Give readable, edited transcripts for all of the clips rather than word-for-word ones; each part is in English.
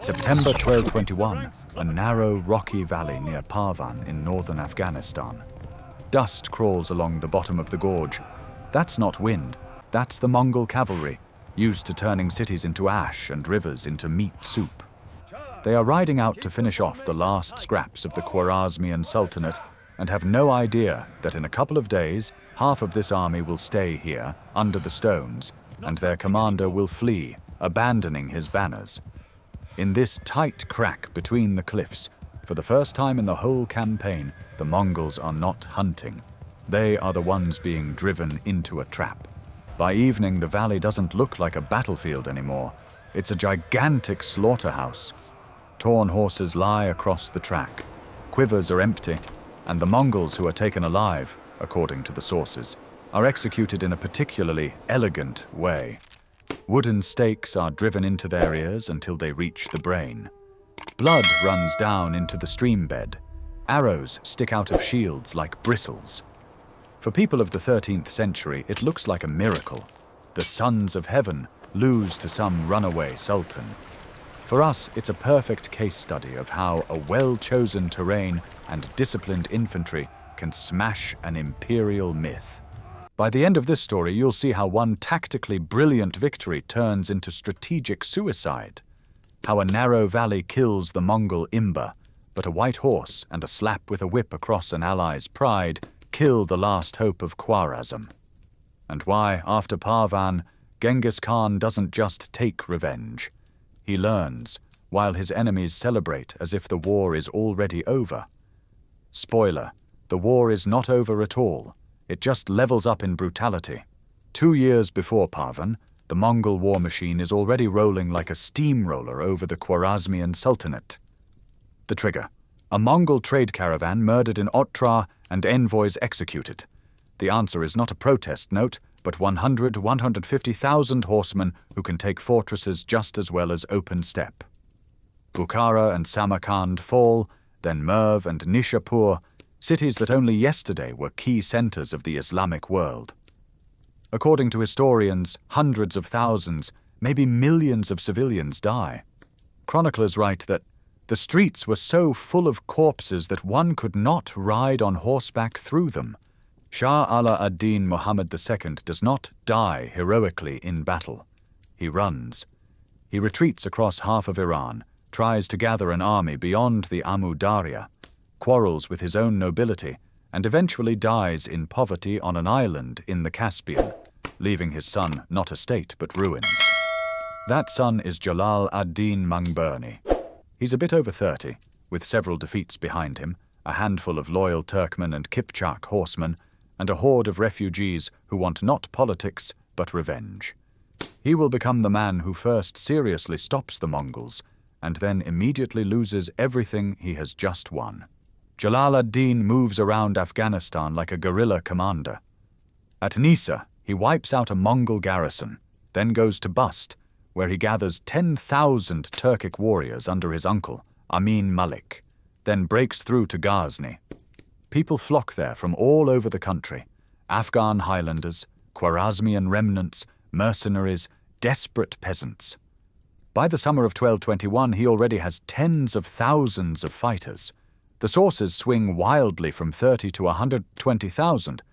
September 1221, a narrow, rocky valley near Parvan in northern Afghanistan. Dust crawls along the bottom of the gorge. That's not wind, that's the Mongol cavalry, used to turning cities into ash and rivers into meat soup. They are riding out to finish off the last scraps of the Khwarezmian Sultanate and have no idea that in a couple of days, half of this army will stay here, under the stones, and their commander will flee, abandoning his banners. In this tight crack between the cliffs, for the first time in the whole campaign, the Mongols are not hunting. They are the ones being driven into a trap. By evening, the valley doesn't look like a battlefield anymore. It's a gigantic slaughterhouse. Torn horses lie across the track. Quivers are empty, and the Mongols who are taken alive, according to the sources, are executed in a particularly elegant way. Wooden stakes are driven into their ears until they reach the brain. Blood runs down into the stream bed. Arrows stick out of shields like bristles. For people of the 13th century, it looks like a miracle. The sons of heaven lose to some runaway sultan. For us, it's a perfect case study of how a well-chosen terrain and disciplined infantry can smash an imperial myth. By the end of this story, you'll see how one tactically brilliant victory turns into strategic suicide. How a narrow valley kills the Mongol Imba, but a white horse and a slap with a whip across an ally's pride kill the last hope of Khwarezm. And why, after Parvan, Genghis Khan doesn't just take revenge. He learns, while his enemies celebrate as if the war is already over. Spoiler, the war is not over at all. It just levels up in brutality. 2 years before Parvan, the Mongol war machine is already rolling like a steamroller over the Khwarezmian Sultanate. The trigger. A Mongol trade caravan murdered in Otrar and envoys executed. The answer is not a protest note, but 150,000 horsemen who can take fortresses just as well as open steppe. Bukhara and Samarkand fall, then Merv and Nishapur, cities that only yesterday were key centers of the Islamic world. According to historians, hundreds of thousands, maybe millions of civilians die. Chroniclers write that the streets were so full of corpses that one could not ride on horseback through them. Shah Ala ad-Din Muhammad II does not die heroically in battle. He runs. He retreats across half of Iran, tries to gather an army beyond the Amu Darya, quarrels with his own nobility, and eventually dies in poverty on an island in the Caspian, leaving his son not a state but ruins. That son is Jalal ad-Din Mangburni. He's a bit over 30, with several defeats behind him, a handful of loyal Turkmen and Kipchak horsemen, and a horde of refugees who want not politics but revenge. He will become the man who first seriously stops the Mongols, and then immediately loses everything he has just won. Jalal ad-Din moves around Afghanistan like a guerrilla commander. At Nisa, he wipes out a Mongol garrison, then goes to Bust, where he gathers 10,000 Turkic warriors under his uncle, Amin Malik, then breaks through to Ghazni. People flock there from all over the country: Afghan highlanders, Khwarezmian remnants, mercenaries, desperate peasants. By the summer of 1221, he already has tens of thousands of fighters. The sources swing wildly from 30 to 120,000,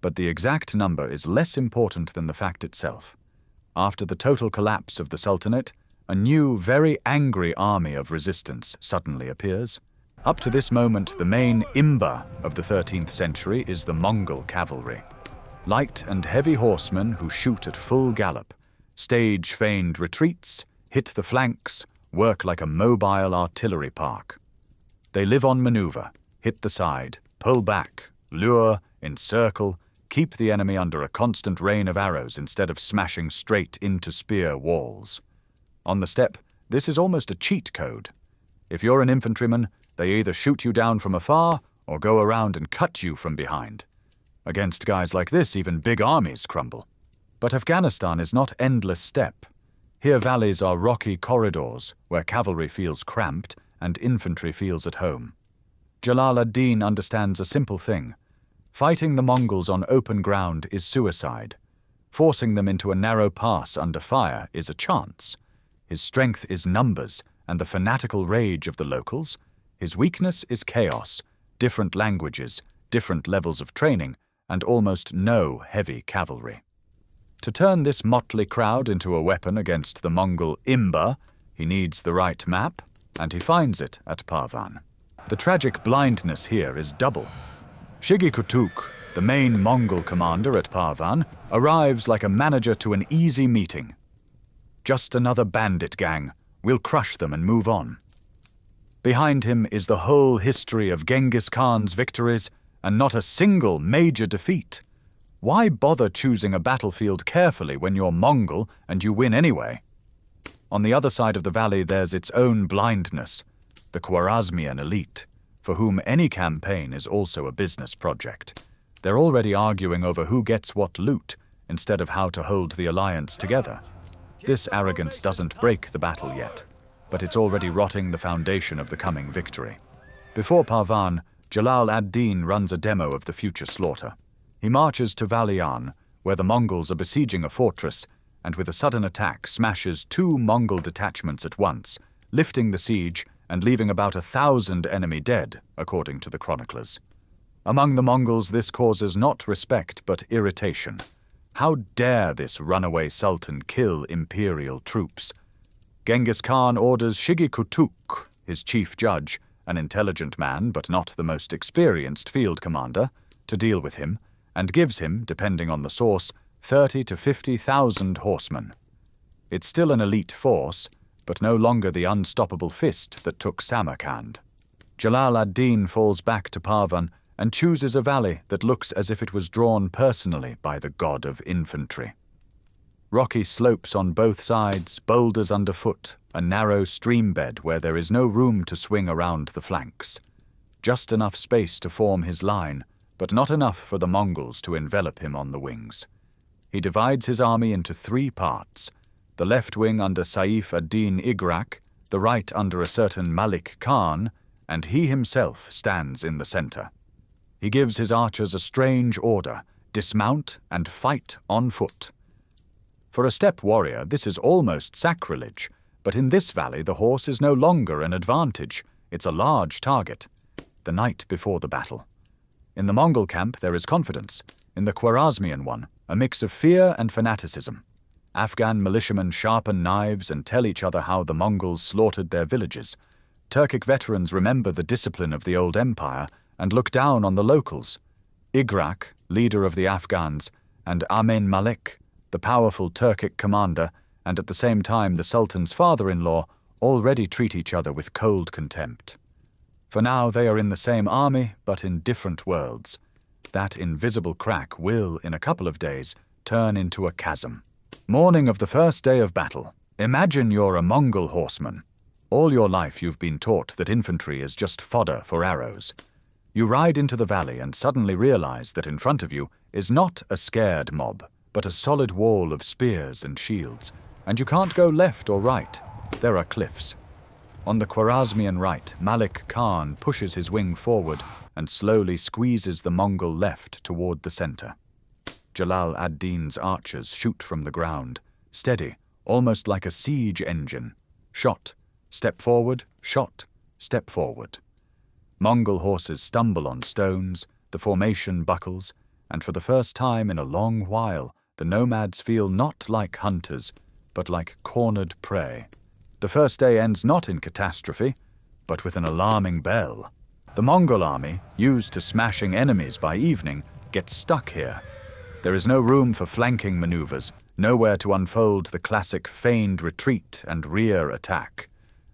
but the exact number is less important than the fact itself. After the total collapse of the Sultanate, a new, very angry army of resistance suddenly appears. Up to this moment, the main Imba of the 13th century is the Mongol cavalry. Light and heavy horsemen who shoot at full gallop, stage feigned retreats, hit the flanks, work like a mobile artillery park. They live on maneuver, hit the side, pull back, lure, encircle, keep the enemy under a constant rain of arrows instead of smashing straight into spear walls. On the steppe, this is almost a cheat code. If you're an infantryman, they either shoot you down from afar or go around and cut you from behind. Against guys like this, even big armies crumble. But Afghanistan is not endless steppe. Here valleys are rocky corridors where cavalry feels cramped and infantry feels at home. Jalal ad-Din understands a simple thing. Fighting the Mongols on open ground is suicide. Forcing them into a narrow pass under fire is a chance. His strength is numbers, and the fanatical rage of the locals, his weakness is chaos, different languages, different levels of training, and almost no heavy cavalry. To turn this motley crowd into a weapon against the Mongol imba, he needs the right map, and he finds it at Parvan. The tragic blindness here is double. Shigi Kutuk, the main Mongol commander at Parvan, arrives like a manager to an easy meeting. Just another bandit gang. We'll crush them and move on. Behind him is the whole history of Genghis Khan's victories and not a single major defeat. Why bother choosing a battlefield carefully when you're Mongol and you win anyway? On the other side of the valley there's its own blindness, the Khwarezmian elite, for whom any campaign is also a business project. They're already arguing over who gets what loot instead of how to hold the alliance together. This arrogance doesn't break the battle yet, but it's already rotting the foundation of the coming victory. Before Parvan, Jalal ad-Din runs a demo of the future slaughter. He marches to Valian, where the Mongols are besieging a fortress, and with a sudden attack smashes 2 Mongol detachments at once, lifting the siege and leaving about 1,000 enemy dead, according to the chroniclers. Among the Mongols this causes not respect but irritation. How dare this runaway sultan kill imperial troops? Genghis Khan orders Shigi Kutuk, his chief judge, an intelligent man but not the most experienced field commander, to deal with him, and gives him, depending on the source, 30 to 50,000 horsemen. It's still an elite force, but no longer the unstoppable fist that took Samarkand. Jalal ad-Din falls back to Parvan and chooses a valley that looks as if it was drawn personally by the god of infantry. Rocky slopes on both sides, boulders underfoot, a narrow stream bed where there is no room to swing around the flanks. Just enough space to form his line, but not enough for the Mongols to envelop him on the wings. He divides his army into 3 parts, the left wing under Saif ad-Din Igrak, the right under a certain Malik Khan, and he himself stands in the center. He gives his archers a strange order: dismount and fight on foot. For a steppe warrior, this is almost sacrilege, but in this valley the horse is no longer an advantage. It's a large target. The night before the battle. In the Mongol camp there is confidence. In the Khwarezmian one, a mix of fear and fanaticism. Afghan militiamen sharpen knives and tell each other how the Mongols slaughtered their villages. Turkic veterans remember the discipline of the old empire and look down on the locals. Igrak, leader of the Afghans, and Amen Malik, the powerful Turkic commander, and at the same time the Sultan's father-in-law, already treat each other with cold contempt. For now they are in the same army, but in different worlds. That invisible crack will, in a couple of days, turn into a chasm. Morning of the first day of battle. Imagine you're a Mongol horseman. All your life you've been taught that infantry is just fodder for arrows. You ride into the valley and suddenly realize that in front of you is not a scared mob, but a solid wall of spears and shields, and you can't go left or right. There are cliffs. On the Khwarezmian right, Malik Khan pushes his wing forward and slowly squeezes the Mongol left toward the center. Jalal ad-Din's archers shoot from the ground, steady, almost like a siege engine. Shot, step forward, shot, step forward. Mongol horses stumble on stones, the formation buckles, and for the first time in a long while, the nomads feel not like hunters, but like cornered prey. The first day ends not in catastrophe, but with an alarming bell. The Mongol army, used to smashing enemies by evening, gets stuck here. There is no room for flanking maneuvers, nowhere to unfold the classic feigned retreat and rear attack.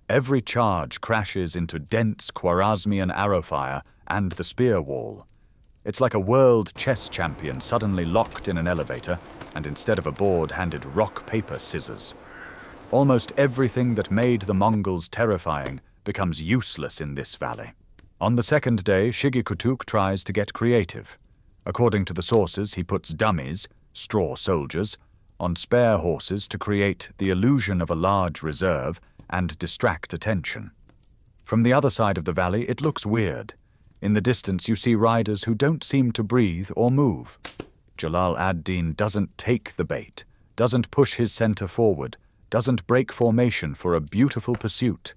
Every charge crashes into dense Khwarezmian arrow fire and the spear wall. It's like a world chess champion suddenly locked in an elevator and instead of a board handed rock, paper, scissors. Almost everything that made the Mongols terrifying becomes useless in this valley. On the second day, Shigi Kutuk tries to get creative. According to the sources, he puts dummies, straw soldiers, on spare horses to create the illusion of a large reserve and distract attention. From the other side of the valley, it looks weird. In the distance, you see riders who don't seem to breathe or move. Jalal ad-Din doesn't take the bait, doesn't push his center forward, doesn't break formation for a beautiful pursuit.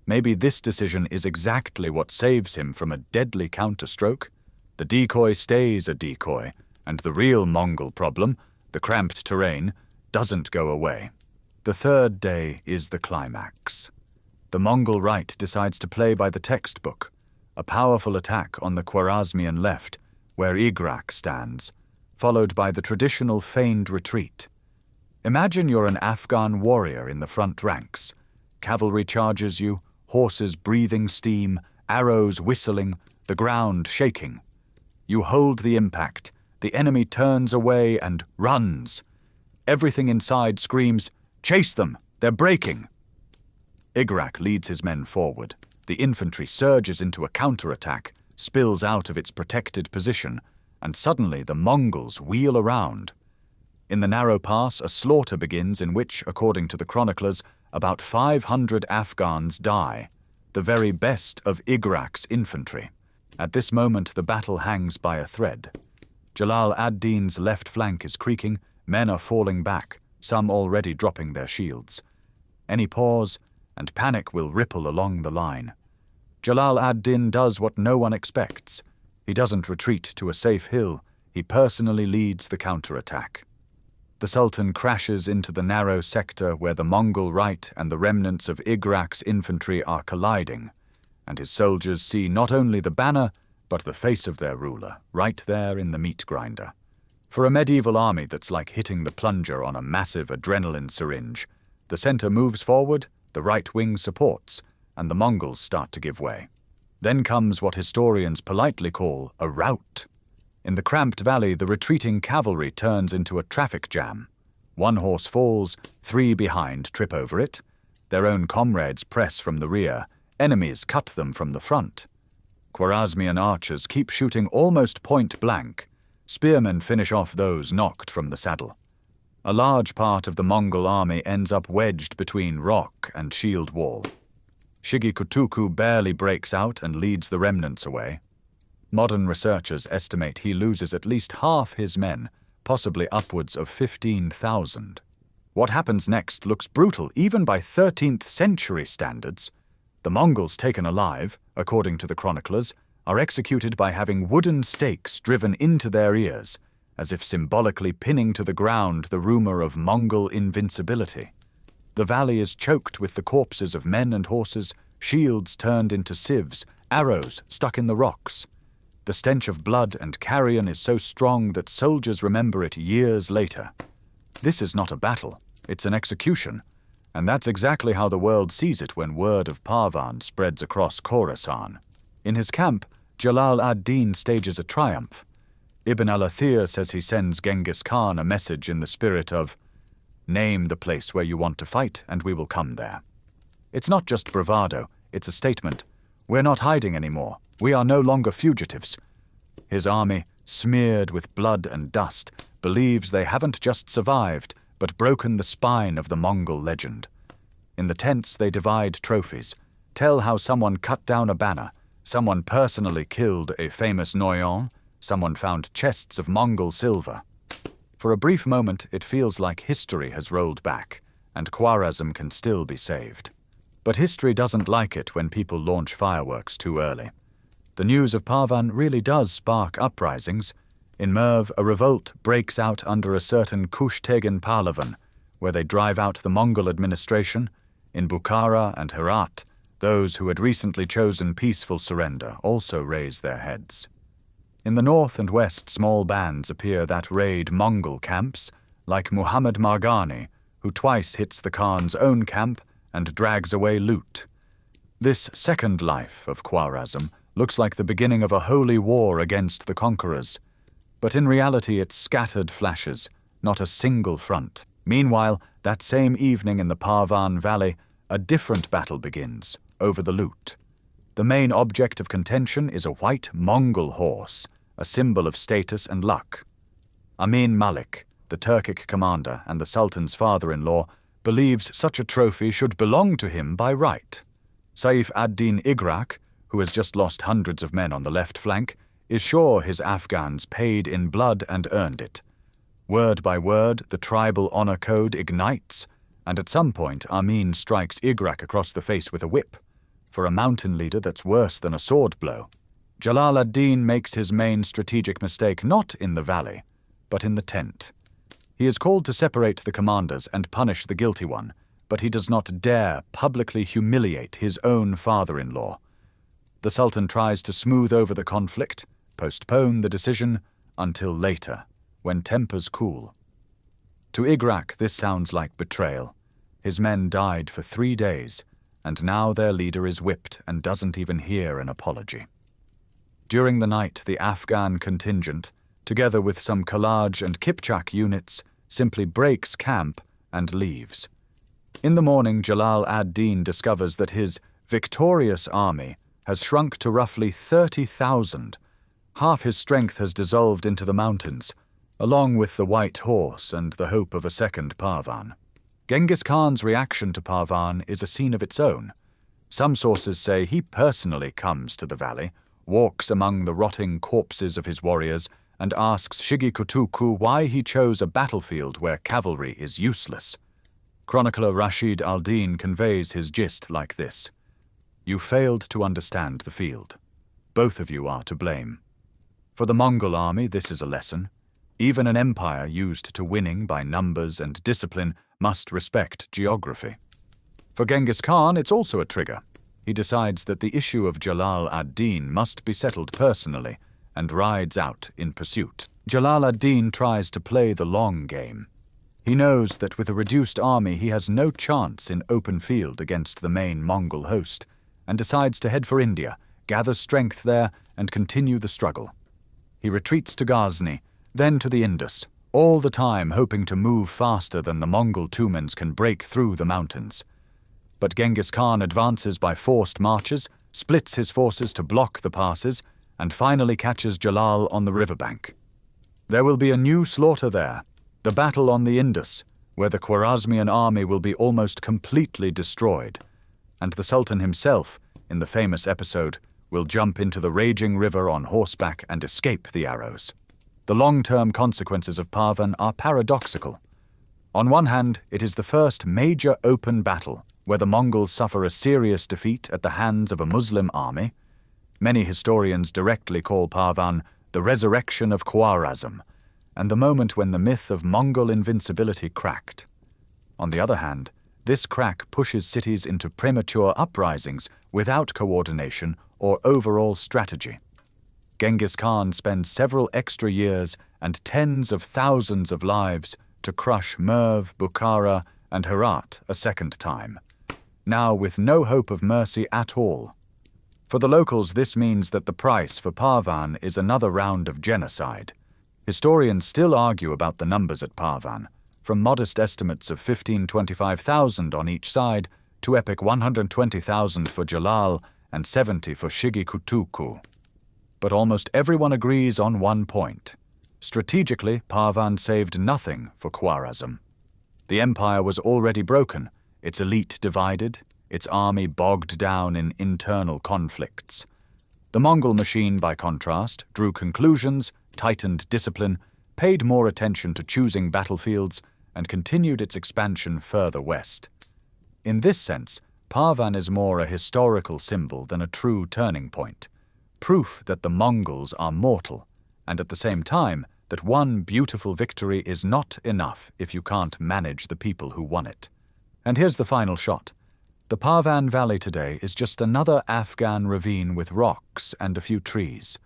Maybe this decision is exactly what saves him from a deadly counterstroke. The decoy stays a decoy, and the real Mongol problem, the cramped terrain, doesn't go away. The third day is the climax. The Mongol right decides to play by the textbook, a powerful attack on the Khwarezmian left, where Igrak stands, followed by the traditional feigned retreat. Imagine you're an Afghan warrior in the front ranks. Cavalry charges you, horses breathing steam, arrows whistling, the ground shaking. You hold the impact, the enemy turns away and runs. Everything inside screams, "Chase them! They're breaking!" Igrak leads his men forward. The infantry surges into a counterattack, spills out of its protected position, and suddenly the Mongols wheel around. In the narrow pass, a slaughter begins in which, according to the chroniclers, about 500 Afghans die, the very best of Igrak's infantry. At this moment, the battle hangs by a thread. Jalal ad-Din's left flank is creaking, men are falling back, some already dropping their shields. Any pause, and panic will ripple along the line. Jalal ad-Din does what no one expects. He doesn't retreat to a safe hill, he personally leads the counterattack. The Sultan crashes into the narrow sector where the Mongol right and the remnants of Igrak's infantry are colliding, and his soldiers see not only the banner, but the face of their ruler, right there in the meat grinder. For a medieval army that's like hitting the plunger on a massive adrenaline syringe, the center moves forward, the right wing supports, and the Mongols start to give way. Then comes what historians politely call a rout. In the cramped valley, the retreating cavalry turns into a traffic jam. One horse falls, 3 behind trip over it. Their own comrades press from the rear, enemies cut them from the front. Khwarezmian archers keep shooting almost point blank. Spearmen finish off those knocked from the saddle. A large part of the Mongol army ends up wedged between rock and shield wall. Shigi-Kutuku barely breaks out and leads the remnants away. Modern researchers estimate he loses at least half his men, possibly upwards of 15,000. What happens next looks brutal even by 13th century standards. The Mongols taken alive, according to the chroniclers, are executed by having wooden stakes driven into their ears, as if symbolically pinning to the ground the rumor of Mongol invincibility. The valley is choked with the corpses of men and horses, shields turned into sieves, arrows stuck in the rocks. The stench of blood and carrion is so strong that soldiers remember it years later. This is not a battle, it's an execution, and that's exactly how the world sees it when word of Parvan spreads across Khorasan. In his camp, Jalal ad-Din stages a triumph. Ibn al-Athir says he sends Genghis Khan a message in the spirit of, "Name the place where you want to fight, and we will come there." It's not just bravado, it's a statement. We're not hiding anymore. We are no longer fugitives. His army, smeared with blood and dust, believes they haven't just survived, but broken the spine of the Mongol legend. In the tents, they divide trophies, tell how someone cut down a banner, someone personally killed a famous Noyon, someone found chests of Mongol silver. For a brief moment, it feels like history has rolled back, and Khwarezm can still be saved. But history doesn't like it when people launch fireworks too early. The news of Parvan really does spark uprisings. In Merv, a revolt breaks out under a certain Kushtegen Pahlavan, where they drive out the Mongol administration. In Bukhara and Herat, those who had recently chosen peaceful surrender also raise their heads. In the north and west, small bands appear that raid Mongol camps, like Muhammad Margani, who twice hits the Khan's own camp and drags away loot. This second life of Khwarezm looks like the beginning of a holy war against the conquerors. But in reality it's scattered flashes, not a single front. Meanwhile, that same evening in the Parvan Valley, a different battle begins, over the loot. The main object of contention is a white Mongol horse, a symbol of status and luck. Amin Malik, the Turkic commander and the Sultan's father-in-law, believes such a trophy should belong to him by right. Saif ad-Din Igrak, who has just lost hundreds of men on the left flank, is sure his Afghans paid in blood and earned it. Word by word, the tribal honor code ignites, and at some point Amin strikes Igrak across the face with a whip. For a mountain leader, that's worse than a sword blow. Jalal ad-Din makes his main strategic mistake not in the valley, but in the tent. He is called to separate the commanders and punish the guilty one, but he does not dare publicly humiliate his own father-in-law. The Sultan tries to smooth over the conflict, postpone the decision until later, when tempers cool. To Igrak, this sounds like betrayal. His men died for 3 days, and now their leader is whipped and doesn't even hear an apology. During the night, the Afghan contingent, together with some Kalaj and Kipchak units, simply breaks camp and leaves. In the morning, Jalal ad-Din discovers that his victorious army has shrunk to roughly 30,000. Half his strength has dissolved into the mountains, along with the white horse and the hope of a second Parvan. Genghis Khan's reaction to Parvan is a scene of its own. Some sources say he personally comes to the valley, walks among the rotting corpses of his warriors, and asks Shigi Kutuku why he chose a battlefield where cavalry is useless. Chronicler Rashid al-Din conveys his gist like this: "You failed to understand the field. Both of you are to blame." For the Mongol army, this is a lesson. Even an empire used to winning by numbers and discipline must respect geography. For Genghis Khan, it's also a trigger. He decides that the issue of Jalal ad-Din must be settled personally, and rides out in pursuit. Jalal ad-Din tries to play the long game. He knows that with a reduced army he has no chance in open field against the main Mongol host, and decides to head for India, gather strength there, and continue the struggle. He retreats to Ghazni, then to the Indus, all the time hoping to move faster than the Mongol Tumans can break through the mountains. But Genghis Khan advances by forced marches, splits his forces to block the passes, and finally catches Jalal on the riverbank. There will be a new slaughter there, the battle on the Indus, where the Khwarezmian army will be almost completely destroyed, and the Sultan himself, in the famous episode, will jump into the raging river on horseback and escape the arrows. The long-term consequences of Parvan are paradoxical. On one hand, it is the first major open battle where the Mongols suffer a serious defeat at the hands of a Muslim army. Many historians directly call Parvan the resurrection of Khwarezm, and the moment when the myth of Mongol invincibility cracked. On the other hand, this crack pushes cities into premature uprisings without coordination or overall strategy. Genghis Khan spends several extra years and tens of thousands of lives to crush Merv, Bukhara, and Herat a second time, now with no hope of mercy at all. For the locals, this means that the price for Parvan is another round of genocide. Historians still argue about the numbers at Parvan, from modest estimates of 15-25,000 on each side to epic 120,000 for Jalal and 70 for Shigi Kutuku. But almost everyone agrees on one point. Strategically, Parvan saved nothing for Khwarezm. The empire was already broken, its elite divided, its army bogged down in internal conflicts. The Mongol machine, by contrast, drew conclusions, tightened discipline, paid more attention to choosing battlefields, and continued its expansion further west. In this sense, Parvan is more a historical symbol than a true turning point, proof that the Mongols are mortal, and at the same time that one beautiful victory is not enough if you can't manage the people who won it. And here's the final shot. The Parvan Valley today is just another Afghan ravine with rocks and a few trees.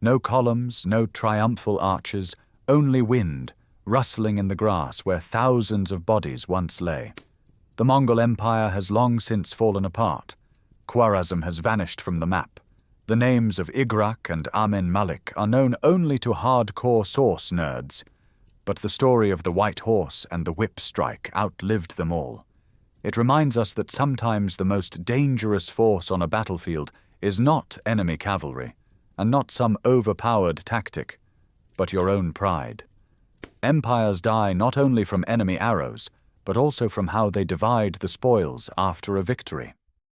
No columns, no triumphal arches, only wind, rustling in the grass where thousands of bodies once lay. The Mongol Empire has long since fallen apart. Khwarezm has vanished from the map. The names of Igrak and Amin Malik are known only to hardcore source nerds. But the story of the white horse and the whip strike outlived them all. It reminds us that sometimes the most dangerous force on a battlefield is not enemy cavalry, and not some overpowered tactic, but your own pride. Empires die not only from enemy arrows, but also from how they divide the spoils after a victory.